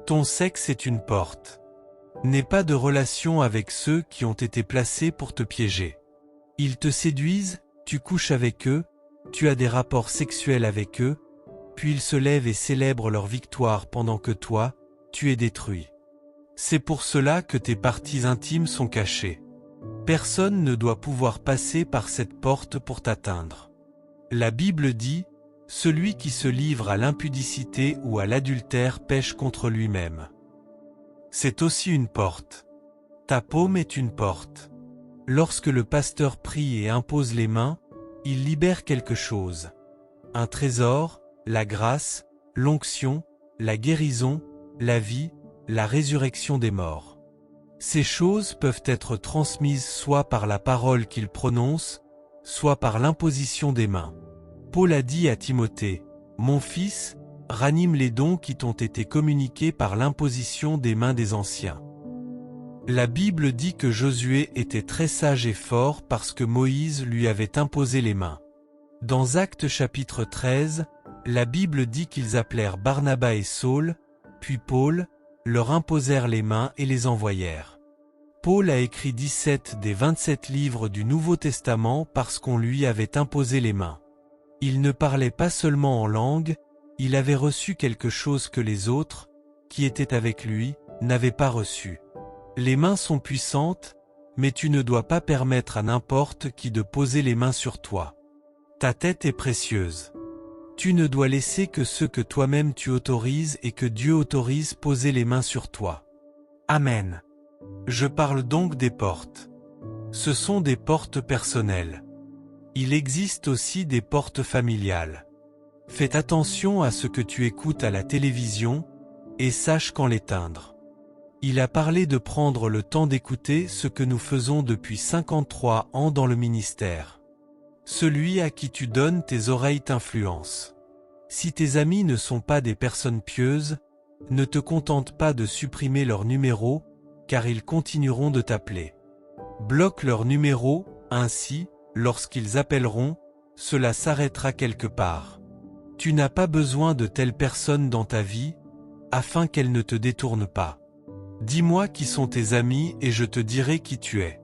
Ton sexe est une porte. N'aie pas de relation avec ceux qui ont été placés pour te piéger. Ils te séduisent, tu couches avec eux, tu as des rapports sexuels avec eux, puis ils se lèvent et célèbrent leur victoire pendant que toi, tu es détruit. C'est pour cela que tes parties intimes sont cachées. Personne ne doit pouvoir passer par cette porte pour t'atteindre. La Bible dit, « Celui qui se livre à l'impudicité ou à l'adultère pêche contre lui-même. » C'est aussi une porte. Ta paume est une porte. Lorsque le pasteur prie et impose les mains, il libère quelque chose. Un trésor, la grâce, l'onction, la guérison, la vie, la résurrection des morts. Ces choses peuvent être transmises soit par la parole qu'il prononce, soit par l'imposition des mains. Paul a dit à Timothée, « Mon fils, ranime les dons qui t'ont été communiqués par l'imposition des mains des anciens. » La Bible dit que Josué était très sage et fort parce que Moïse lui avait imposé les mains. Dans Actes chapitre 13, la Bible dit qu'ils appelèrent Barnabas et Saul, puis Paul, leur imposèrent les mains et les envoyèrent. Paul a écrit 17 des 27 livres du Nouveau Testament parce qu'on lui avait imposé les mains. Il ne parlait pas seulement en langue, il avait reçu quelque chose que les autres, qui étaient avec lui, n'avaient pas reçu. Les mains sont puissantes, mais tu ne dois pas permettre à n'importe qui de poser les mains sur toi. Ta tête est précieuse. Tu ne dois laisser que ceux que toi-même tu autorises et que Dieu autorise poser les mains sur toi. Amen. Je parle donc des portes. Ce sont des portes personnelles. Il existe aussi des portes familiales. Fais attention à ce que tu écoutes à la télévision, et sache quand l'éteindre. Il a parlé de prendre le temps d'écouter ce que nous faisons depuis 53 ans dans le ministère. Celui à qui tu donnes tes oreilles t'influence. Si tes amis ne sont pas des personnes pieuses, ne te contente pas de supprimer leur numéro, car ils continueront de t'appeler. Bloque leur numéro, ainsi, lorsqu'ils appelleront, cela s'arrêtera quelque part. Tu n'as pas besoin de telles personnes dans ta vie, afin qu'elles ne te détournent pas. Dis-moi qui sont tes amis et je te dirai qui tu es.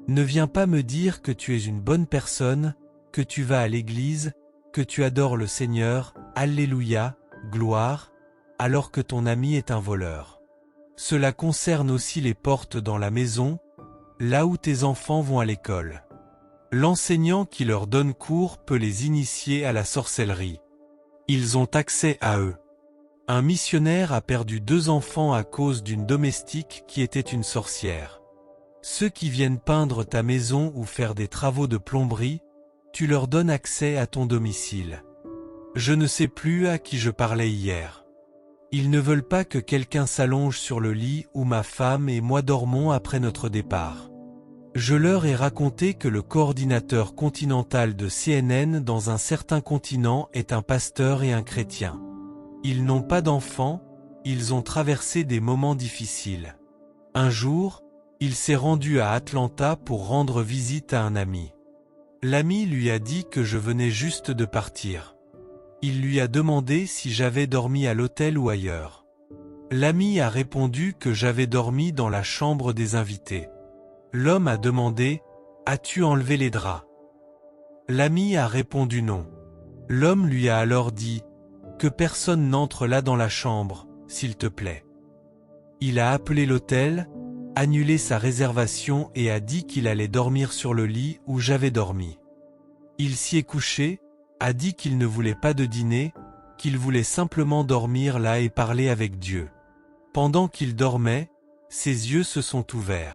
Ne viens pas me dire que tu es une bonne personne, que tu vas à l'église, que tu adores le Seigneur, Alléluia, gloire, alors que ton ami est un voleur. Cela concerne aussi les portes dans la maison, là où tes enfants vont à l'école. L'enseignant qui leur donne cours peut les initier à la sorcellerie. Ils ont accès à eux. Un missionnaire a perdu 2 enfants à cause d'une domestique qui était une sorcière. Ceux qui viennent peindre ta maison ou faire des travaux de plomberie, tu leur donnes accès à ton domicile. Je ne sais plus à qui je parlais hier. Ils ne veulent pas que quelqu'un s'allonge sur le lit où ma femme et moi dormons après notre départ. Je leur ai raconté que le coordinateur continental de CNN dans un certain continent est un pasteur et un chrétien. Ils n'ont pas d'enfants, ils ont traversé des moments difficiles. Un jour, il s'est rendu à Atlanta pour rendre visite à un ami. L'ami lui a dit que je venais juste de partir. Il lui a demandé si j'avais dormi à l'hôtel ou ailleurs. L'ami a répondu que j'avais dormi dans la chambre des invités. L'homme a demandé « As-tu enlevé les draps ?» L'ami a répondu non. L'homme lui a alors dit « Que personne n'entre là dans la chambre, s'il te plaît. » Il a appelé l'hôtel, annulé sa réservation et a dit qu'il allait dormir sur le lit où j'avais dormi. Il s'y est couché, a dit qu'il ne voulait pas de dîner, qu'il voulait simplement dormir là et parler avec Dieu. Pendant qu'il dormait, ses yeux se sont ouverts.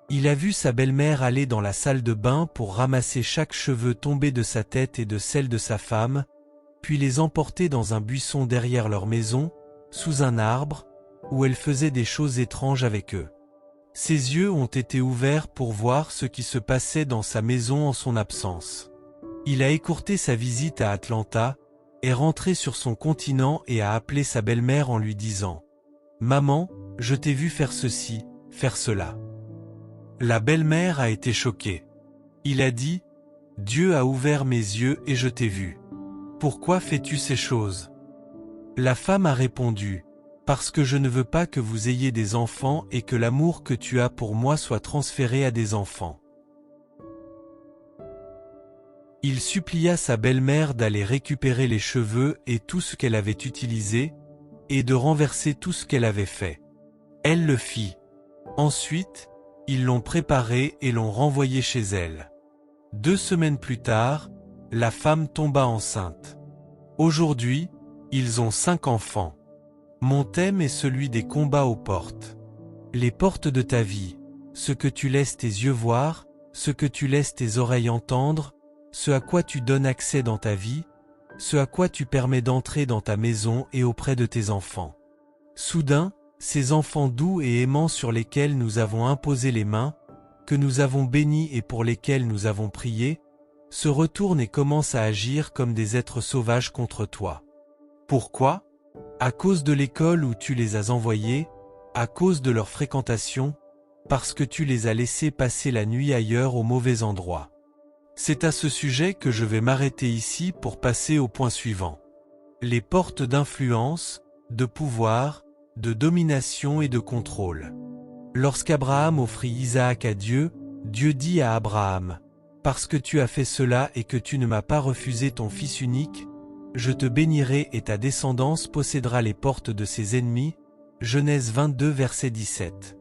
Il a vu sa belle-mère aller dans la salle de bain pour ramasser chaque cheveu tombé de sa tête et de celle de sa femme, puis les emporter dans un buisson derrière leur maison, sous un arbre, où elle faisait des choses étranges avec eux. Ses yeux ont été ouverts pour voir ce qui se passait dans sa maison en son absence. Il a écourté sa visite à Atlanta, est rentré sur son continent et a appelé sa belle-mère en lui disant « Maman, je t'ai vu faire ceci, faire cela. » La belle-mère a été choquée. Il a dit « Dieu a ouvert mes yeux et je t'ai vu. Pourquoi fais-tu ces choses ?» La femme a répondu, « Parce que je ne veux pas que vous ayez des enfants et que l'amour que tu as pour moi soit transféré à des enfants. » Il supplia sa belle-mère d'aller récupérer les cheveux et tout ce qu'elle avait utilisé, et de renverser tout ce qu'elle avait fait. Elle le fit. Ensuite, ils l'ont préparé et l'ont renvoyé chez elle. 2 semaines plus tard, la femme tomba enceinte. Aujourd'hui, ils ont 5 enfants. Mon thème est celui des combats aux portes. Les portes de ta vie, ce que tu laisses tes yeux voir, ce que tu laisses tes oreilles entendre, ce à quoi tu donnes accès dans ta vie, ce à quoi tu permets d'entrer dans ta maison et auprès de tes enfants. Soudain, ces enfants doux et aimants sur lesquels nous avons imposé les mains, que nous avons bénis et pour lesquels nous avons prié, se retournent et commencent à agir comme des êtres sauvages contre toi. Pourquoi ? À cause de l'école où tu les as envoyés, à cause de leur fréquentation, parce que tu les as laissés passer la nuit ailleurs au mauvais endroit. C'est à ce sujet que je vais m'arrêter ici pour passer au point suivant. Les portes d'influence, de pouvoir, de domination et de contrôle. Lorsqu'Abraham offrit Isaac à Dieu, Dieu dit à Abraham, « Parce que tu as fait cela et que tu ne m'as pas refusé ton fils unique, je te bénirai et ta descendance possédera les portes de ses ennemis. » Genèse 22 verset 17.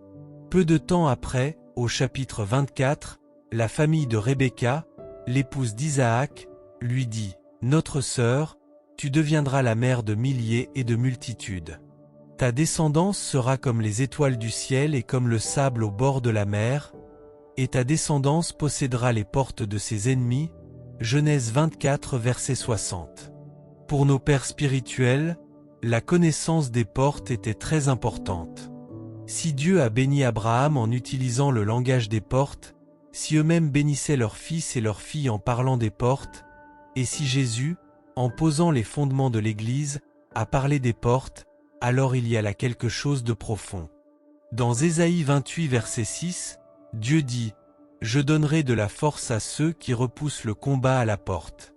Peu de temps après, au chapitre 24, la famille de Rebecca, l'épouse d'Isaac, lui dit, « Notre sœur, tu deviendras la mère de milliers et de multitudes. Ta descendance sera comme les étoiles du ciel et comme le sable au bord de la mer, et ta descendance possédera les portes de ses ennemis. » Genèse 24 verset 60. Pour nos pères spirituels, la connaissance des portes était très importante. Si Dieu a béni Abraham en utilisant le langage des portes, si eux-mêmes bénissaient leurs fils et leurs filles en parlant des portes, et si Jésus, en posant les fondements de l'Église, a parlé des portes, alors il y a là quelque chose de profond. Dans Ésaïe 28 verset 6, Dieu dit, « Je donnerai de la force à ceux qui repoussent le combat à la porte. »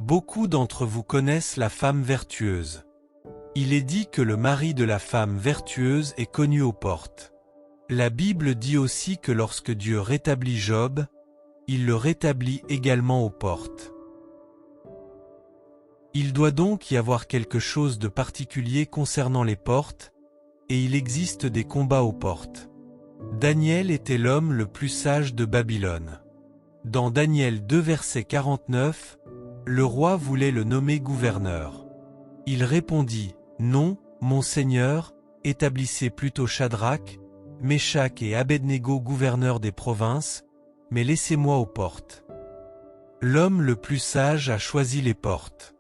Beaucoup d'entre vous connaissent la femme vertueuse. Il est dit que le mari de la femme vertueuse est connu aux portes. La Bible dit aussi que lorsque Dieu rétablit Job, il le rétablit également aux portes. Il doit donc y avoir quelque chose de particulier concernant les portes, et il existe des combats aux portes. Daniel était l'homme le plus sage de Babylone. Dans Daniel 2 verset 49, le roi voulait le nommer gouverneur. Il répondit, « Non, mon Seigneur, établissez plutôt Shadrach, Meshach et Abednego gouverneurs des provinces, mais laissez-moi aux portes. » L'homme le plus sage a choisi les portes.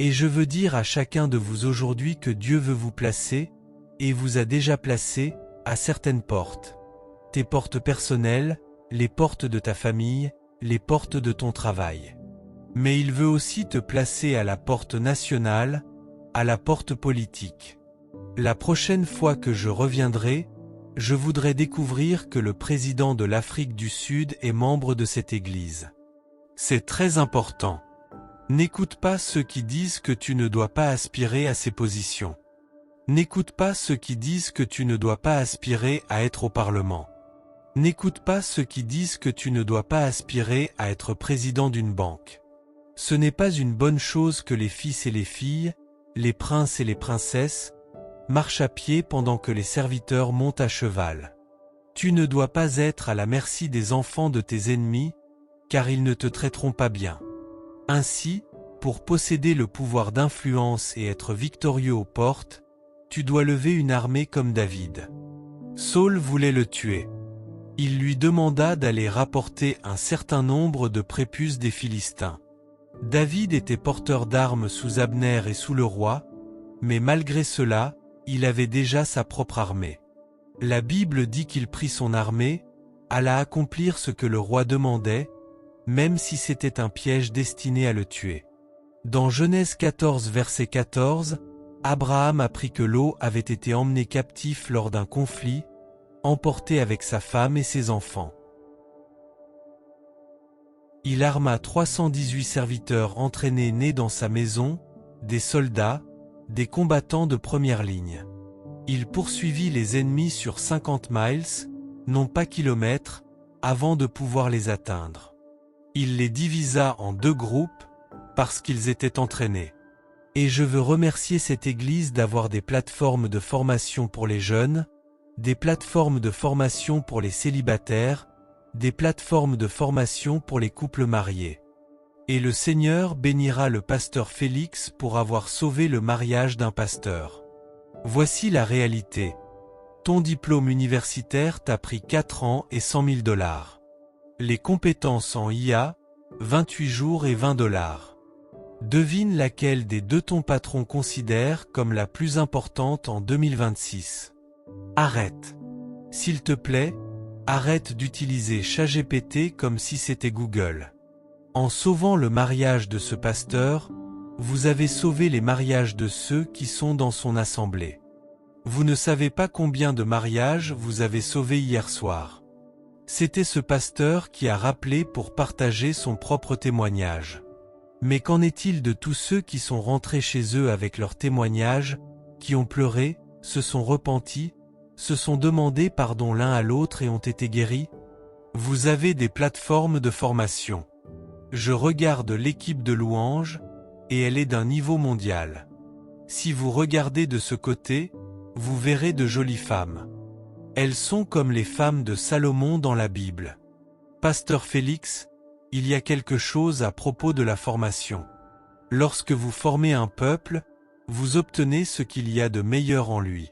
Et je veux dire à chacun de vous aujourd'hui que Dieu veut vous placer, et vous a déjà placé, à certaines portes. Tes portes personnelles, les portes de ta famille, les portes de ton travail. Mais il veut aussi te placer à la porte nationale, à la porte politique. La prochaine fois que je reviendrai, je voudrais découvrir que le président de l'Afrique du Sud est membre de cette église. C'est très important. N'écoute pas ceux qui disent que tu ne dois pas aspirer à ces positions. N'écoute pas ceux qui disent que tu ne dois pas aspirer à être au Parlement. N'écoute pas ceux qui disent que tu ne dois pas aspirer à être président d'une banque. Ce n'est pas une bonne chose que les fils et les filles, les princes et les princesses, marchent à pied pendant que les serviteurs montent à cheval. Tu ne dois pas être à la merci des enfants de tes ennemis, car ils ne te traiteront pas bien. Ainsi, pour posséder le pouvoir d'influence et être victorieux aux portes, tu dois lever une armée comme David. Saül voulait le tuer. Il lui demanda d'aller rapporter un certain nombre de prépuces des Philistins. David était porteur d'armes sous Abner et sous le roi, mais malgré cela, il avait déjà sa propre armée. La Bible dit qu'il prit son armée, alla accomplir ce que le roi demandait, même si c'était un piège destiné à le tuer. Dans Genèse 14 verset 14, Abraham apprit que Lot avait été emmené captif lors d'un conflit, emporté avec sa femme et ses enfants. Il arma 318 serviteurs entraînés nés dans sa maison, des soldats, des combattants de première ligne. Il poursuivit les ennemis sur 50 miles, non pas kilomètres, avant de pouvoir les atteindre. Il les divisa en 2 groupes, parce qu'ils étaient entraînés. Et je veux remercier cette église d'avoir des plateformes de formation pour les jeunes, des plateformes de formation pour les célibataires, des plateformes de formation pour les couples mariés. Et le Seigneur bénira le pasteur Félix pour avoir sauvé le mariage d'un pasteur. Voici la réalité. Ton diplôme universitaire t'a pris 4 ans et 100 000 $. Les compétences en IA, 28 jours et 20 $. Devine laquelle des deux ton patron considère comme la plus importante en 2026. Arrête. S'il te plaît, arrête d'utiliser ChatGPT comme si c'était Google. En sauvant le mariage de ce pasteur, vous avez sauvé les mariages de ceux qui sont dans son assemblée. Vous ne savez pas combien de mariages vous avez sauvés hier soir. C'était ce pasteur qui a rappelé pour partager son propre témoignage. Mais qu'en est-il de tous ceux qui sont rentrés chez eux avec leur témoignage, qui ont pleuré, se sont repentis, se sont demandé pardon l'un à l'autre et ont été guéris? Vous avez des plateformes de formation. Je regarde l'équipe de louanges, et elle est d'un niveau mondial. Si vous regardez de ce côté, vous verrez de jolies femmes. Elles sont comme les femmes de Salomon dans la Bible. Pasteur Félix, il y a quelque chose à propos de la formation. Lorsque vous formez un peuple, vous obtenez ce qu'il y a de meilleur en lui.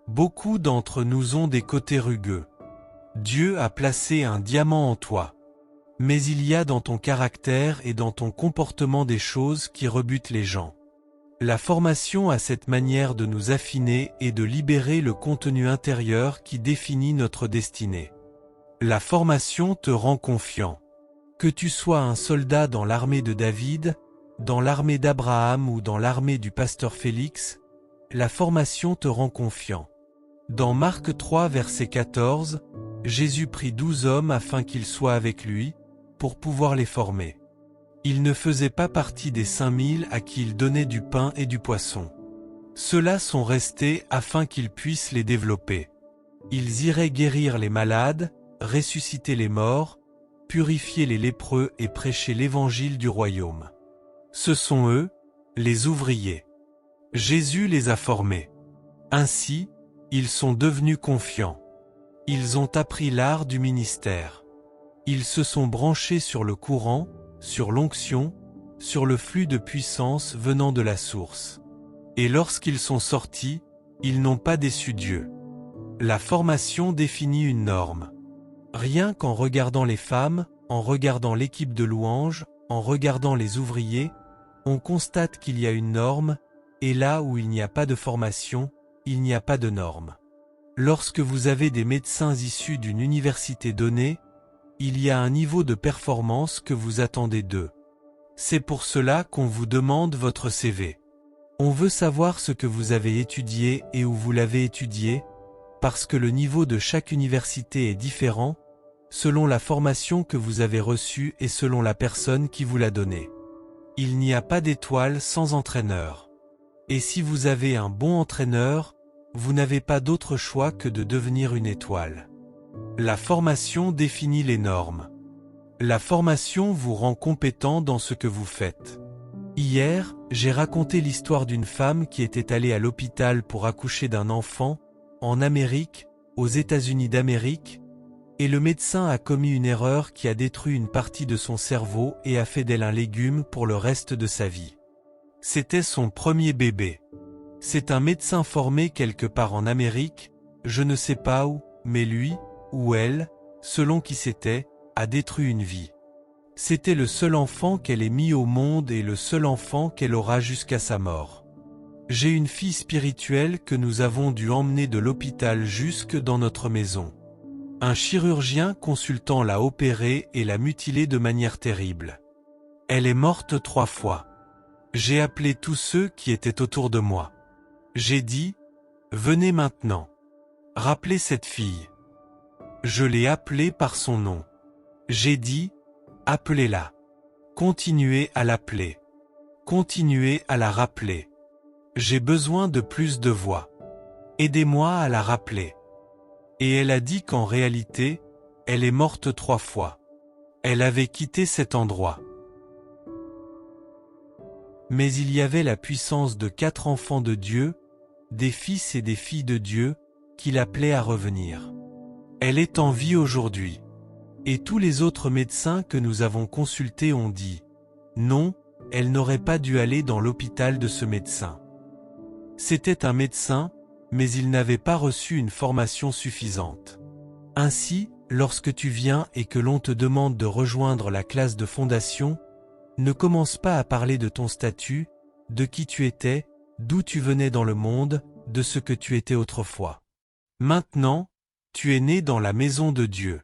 Beaucoup d'entre nous ont des côtés rugueux. Dieu a placé un diamant en toi. Mais il y a dans ton caractère et dans ton comportement des choses qui rebutent les gens. La formation a cette manière de nous affiner et de libérer le contenu intérieur qui définit notre destinée. La formation te rend confiant. Que tu sois un soldat dans l'armée de David, dans l'armée d'Abraham ou dans l'armée du pasteur Félix, la formation te rend confiant. Dans Marc 3 verset 14, Jésus prit 12 hommes afin qu'ils soient avec lui, pour pouvoir les former. Ils ne faisaient pas partie des 5000 à qui il donnait du pain et du poisson. Ceux-là sont restés afin qu'ils puissent les développer. Ils iraient guérir les malades, ressusciter les morts, purifier les lépreux et prêcher l'évangile du royaume. Ce sont eux, les ouvriers. Jésus les a formés. Ainsi, ils sont devenus confiants. Ils ont appris l'art du ministère. Ils se sont branchés sur le courant, sur l'onction, sur le flux de puissance venant de la source. Et lorsqu'ils sont sortis, ils n'ont pas déçu Dieu. La formation définit une norme. Rien qu'en regardant les femmes, en regardant l'équipe de louanges, en regardant les ouvriers, on constate qu'il y a une norme, et là où il n'y a pas de formation, il n'y a pas de norme. Lorsque vous avez des médecins issus d'une université donnée, il y a un niveau de performance que vous attendez d'eux. C'est pour cela qu'on vous demande votre CV. On veut savoir ce que vous avez étudié et où vous l'avez étudié, parce que le niveau de chaque université est différent, selon la formation que vous avez reçue et selon la personne qui vous l'a donnée. Il n'y a pas d'étoile sans entraîneur. Et si vous avez un bon entraîneur, vous n'avez pas d'autre choix que de devenir une étoile. La formation définit les normes. La formation vous rend compétent dans ce que vous faites. Hier, j'ai raconté l'histoire d'une femme qui était allée à l'hôpital pour accoucher d'un enfant, en Amérique, aux États-Unis d'Amérique, et le médecin a commis une erreur qui a détruit une partie de son cerveau et a fait d'elle un légume pour le reste de sa vie. C'était son premier bébé. C'est un médecin formé quelque part en Amérique, je ne sais pas où, mais lui, ou elle, selon qui c'était, a détruit une vie. C'était le seul enfant qu'elle ait mis au monde et le seul enfant qu'elle aura jusqu'à sa mort. J'ai une fille spirituelle que nous avons dû emmener de l'hôpital jusque dans notre maison. Un chirurgien consultant l'a opérée et l'a mutilée de manière terrible. Elle est morte 3 fois. J'ai appelé tous ceux qui étaient autour de moi. J'ai dit, venez maintenant. Rappelez cette fille. Je l'ai appelée par son nom. J'ai dit, appelez-la. Continuez à l'appeler. Continuez à la rappeler. J'ai besoin de plus de voix. Aidez-moi à la rappeler. Et elle a dit qu'en réalité, elle est morte 3 fois. Elle avait quitté cet endroit. Mais il y avait la puissance de 4 enfants de Dieu, des fils et des filles de Dieu, qui l'appelaient à revenir. Elle est en vie aujourd'hui. Et tous les autres médecins que nous avons consultés ont dit « Non, elle n'aurait pas dû aller dans l'hôpital de ce médecin. » C'était un médecin, mais il n'avait pas reçu une formation suffisante. Ainsi, lorsque tu viens et que l'on te demande de rejoindre la classe de fondation, ne commence pas à parler de ton statut, de qui tu étais, d'où tu venais dans le monde, de ce que tu étais autrefois. Maintenant, tu es né dans la maison de Dieu.